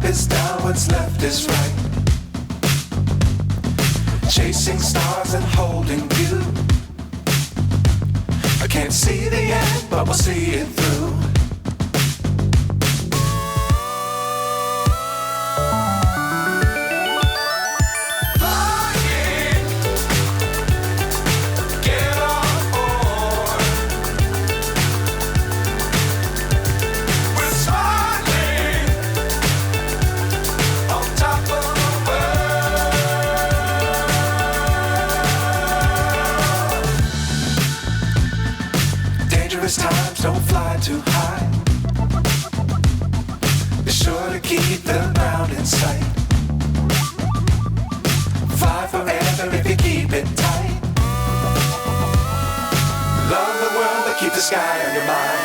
is down, what's left is right. Chasing stars and holding you. I can't see the end, but we'll see it through. Times don't fly too high. Be sure to keep the ground in sight. Fly forever if you keep it tight. Love the world, but keep the sky on your mind.